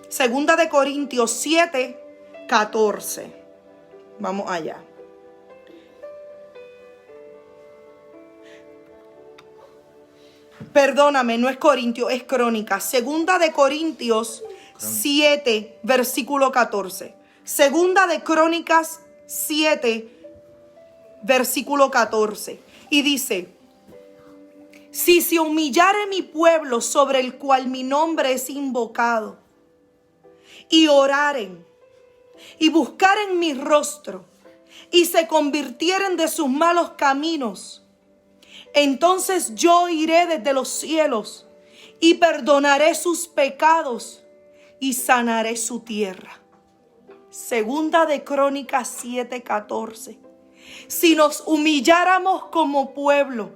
Segunda de Corintios 7, 14. Vamos allá. Perdóname, no es Corintios, es Crónicas. Segunda de Corintios 7, versículo 14. Segunda de Crónicas 7, versículo 14. Y dice: si se humillare mi pueblo sobre el cual mi nombre es invocado, y oraren, y buscaren mi rostro, y se convirtieren de sus malos caminos, entonces yo iré desde los cielos, y perdonaré sus pecados, y sanaré su tierra. Segunda de Crónicas 7:14. Si nos humilláramos como pueblo,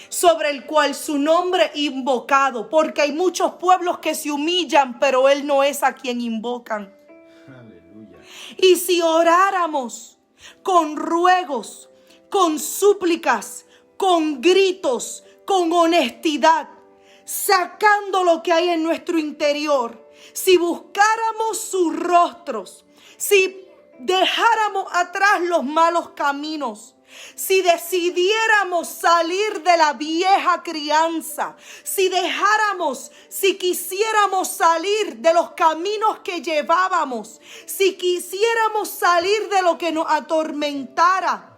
sobre el cual su nombre invocado, porque hay muchos pueblos que se humillan, pero Él no es a quien invocan. Aleluya. Y si oráramos con ruegos, con súplicas, con gritos, con honestidad, sacando lo que hay en nuestro interior, si buscáramos sus rostros, si dejáramos atrás los malos caminos, si decidiéramos salir de la vieja crianza, si quisiéramos salir de los caminos que llevábamos, si quisiéramos salir de lo que nos atormentara,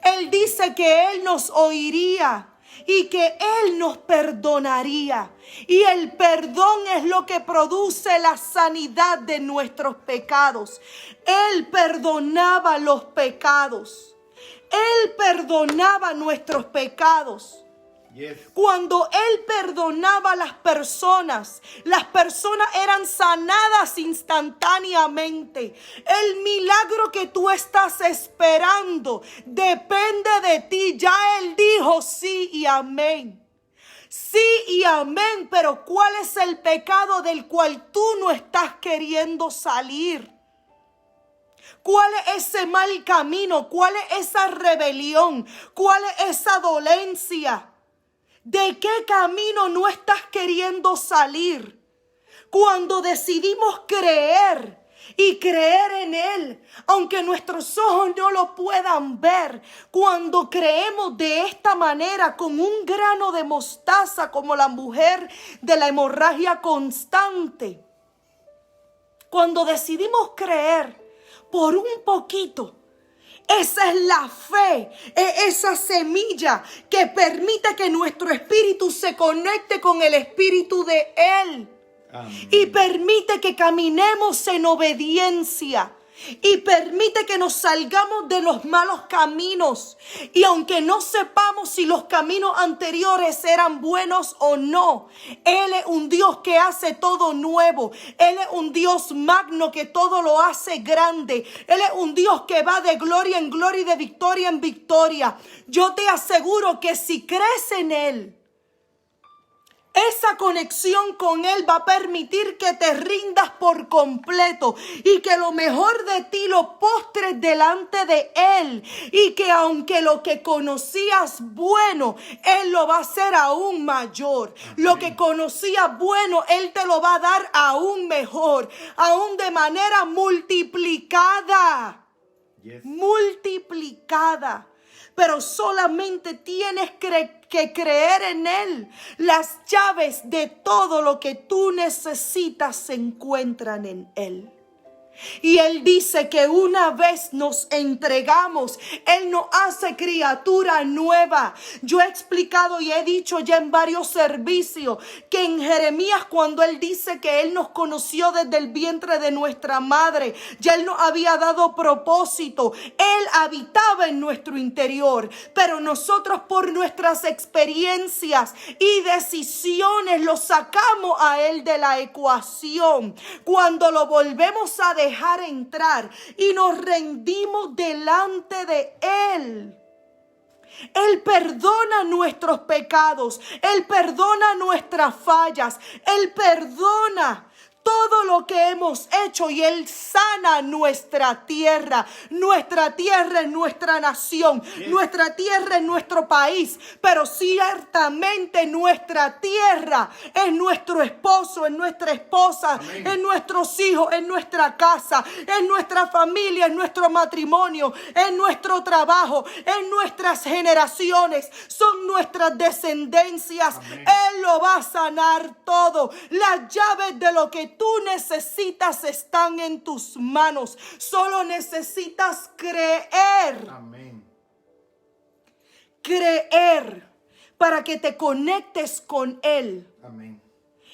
Él dice que Él nos oiría y que Él nos perdonaría. Y el perdón es lo que produce la sanidad de nuestros pecados. Él perdonaba los pecados. Él perdonaba nuestros pecados. Yes. Cuando Él perdonaba a las personas eran sanadas instantáneamente. El milagro que tú estás esperando depende de ti. Ya Él dijo sí y amén. Sí y amén, pero ¿cuál es el pecado del cual tú no estás queriendo salir? ¿Cuál es ese mal camino? ¿Cuál es esa rebelión? ¿Cuál es esa dolencia? ¿De qué camino no estás queriendo salir? Cuando decidimos creer y creer en Él, aunque nuestros ojos no lo puedan ver, cuando creemos de esta manera, con un grano de mostaza, como la mujer de la hemorragia constante, cuando decidimos creer por un poquito Esa es la fe, esa semilla que permite que nuestro espíritu se conecte con el espíritu de Él. Amén. Y permite que caminemos en obediencia. Y permite que nos salgamos de los malos caminos. Y aunque no sepamos si los caminos anteriores eran buenos o no, Él es un Dios que hace todo nuevo. Él es un Dios magno que todo lo hace grande. Él es un Dios que va de gloria en gloria y de victoria en victoria. Yo te aseguro que si crees en Él, esa conexión con Él va a permitir que te rindas por completo y que lo mejor de ti lo postres delante de Él. Y que aunque lo que conocías bueno, Él lo va a hacer aún mayor. Lo que conocías bueno, Él te lo va a dar aún mejor, aún de manera multiplicada. Yes. Multiplicada. Pero solamente tienes que creer en Él. Las llaves de todo lo que tú necesitas se encuentran en Él. Y Él dice que una vez nos entregamos, Él nos hace criatura nueva. Yo he explicado y he dicho ya en varios servicios que en Jeremías, cuando Él dice que Él nos conoció desde el vientre de nuestra madre, ya Él nos había dado propósito. Él habitaba en nuestro interior, pero nosotros por nuestras experiencias y decisiones lo sacamos a Él de la ecuación. Cuando lo volvemos a dejar entrar y nos rendimos delante de Él, Él perdona nuestros pecados, Él perdona nuestras fallas, Él perdona todo lo que hemos hecho y Él sana nuestra tierra. Nuestra tierra es nuestra nación, nuestra tierra es nuestro país, pero ciertamente nuestra tierra es nuestro esposo, es nuestra esposa, Amén. es nuestros hijos, es nuestra casa, es nuestra familia, es nuestro matrimonio, es nuestro trabajo, es nuestras generaciones, son nuestras descendencias. Amén. Él lo va a sanar todo. Las llaves de lo que tú necesitas están en tus manos. Solo necesitas creer. Amén. Creer para que te conectes con Él Amén.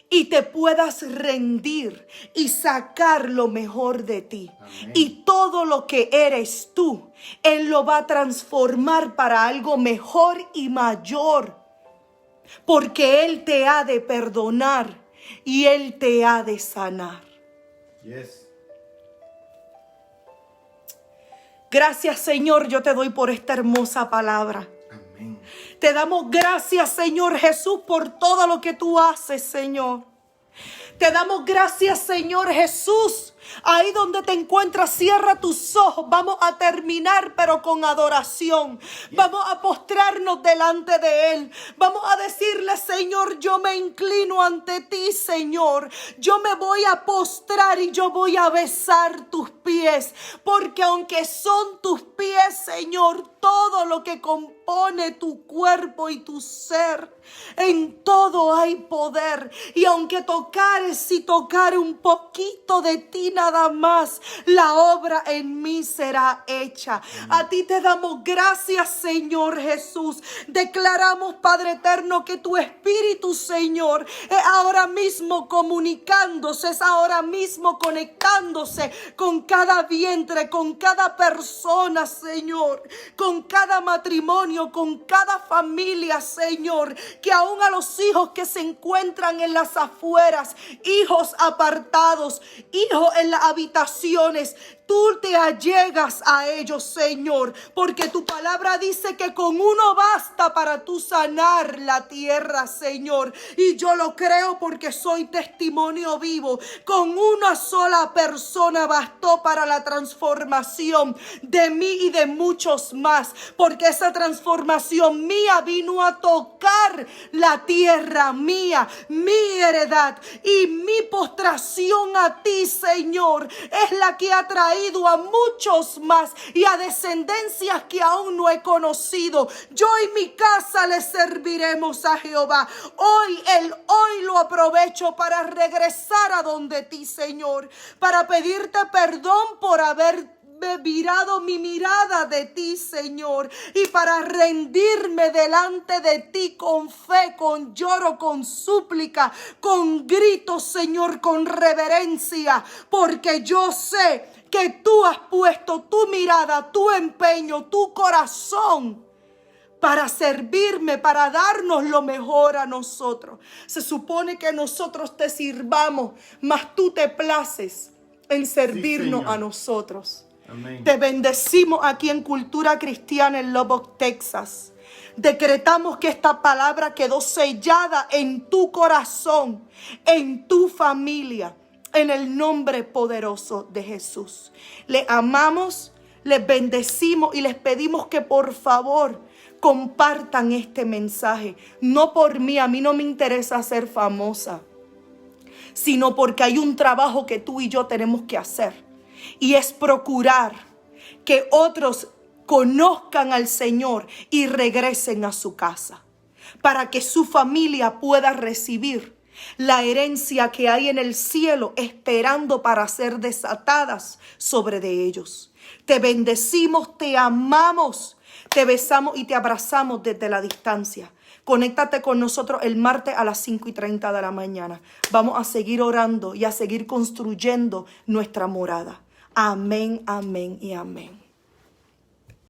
y te puedas rendir y sacar lo mejor de ti. Amén. Y todo lo que eres tú, Él lo va a transformar para algo mejor y mayor. Porque Él te ha de perdonar y Él te ha de sanar. Yes. Gracias, Señor, yo te doy por esta hermosa palabra. Amén. Te damos gracias, Señor Jesús, por todo lo que tú haces, Señor. Te damos gracias, Señor Jesús. Ahí donde te encuentras, cierra tus ojos. Vamos a terminar, pero con adoración. Vamos a postrarnos delante de Él. Vamos a decirle, Señor, yo me inclino ante ti, Señor. Yo me voy a postrar y yo voy a besar tus pies. Porque aunque son tus pies, Señor, todo lo que compone tu cuerpo y tu ser, en todo hay poder. Y aunque tocares y tocare un poquito de ti nada más, la obra en mí será hecha. A ti te damos gracias, Señor Jesús. Declaramos, Padre eterno, que tu Espíritu, Señor, es ahora mismo comunicándose, es ahora mismo conectándose con cada vientre, con cada persona, Señor, con cada matrimonio, con cada familia, Señor, que aún a los hijos que se encuentran en las afueras, hijos apartados, hijos en las habitaciones, tú te allegas a ellos, Señor, porque tu palabra dice que con uno basta para tú sanar la tierra, Señor. Y yo lo creo porque soy testimonio vivo. Con una sola persona bastó para la transformación de mí y de muchos más, porque esa transformación mía vino a tocar la tierra mía, mi heredad, y mi postración a ti, Señor, es la que ha traído a muchos más y a descendencias que aún no he conocido. Yo y mi casa le serviremos a Jehová. Hoy lo aprovecho para regresar a donde ti, Señor, para pedirte perdón por haber virado mi mirada de ti, Señor, y para rendirme delante de ti con fe, con lloro, con súplica, con gritos, Señor, con reverencia, porque yo sé que tú has puesto tu mirada, tu empeño, tu corazón para servirme, para darnos lo mejor a nosotros. Se supone que nosotros te sirvamos, mas tú te places en servirnos Señor. a nosotros. Amén. Te bendecimos aquí en Cultura Cristiana en Lubbock, Texas. Decretamos que esta palabra quedó sellada en tu corazón, en tu familia, en el nombre poderoso de Jesús. Le amamos, les bendecimos y les pedimos que por favor compartan este mensaje. No por mí, a mí no me interesa ser famosa, sino porque hay un trabajo que tú y yo tenemos que hacer. Y es procurar que otros conozcan al Señor y regresen a su casa, para que su familia pueda recibir la herencia que hay en el cielo, esperando para ser desatadas sobre de ellos. Te bendecimos, te amamos, te besamos y te abrazamos desde la distancia. Conéctate con nosotros el martes a las 5:30 de la mañana. Vamos a seguir orando y a seguir construyendo nuestra morada. Amén, amén y amén.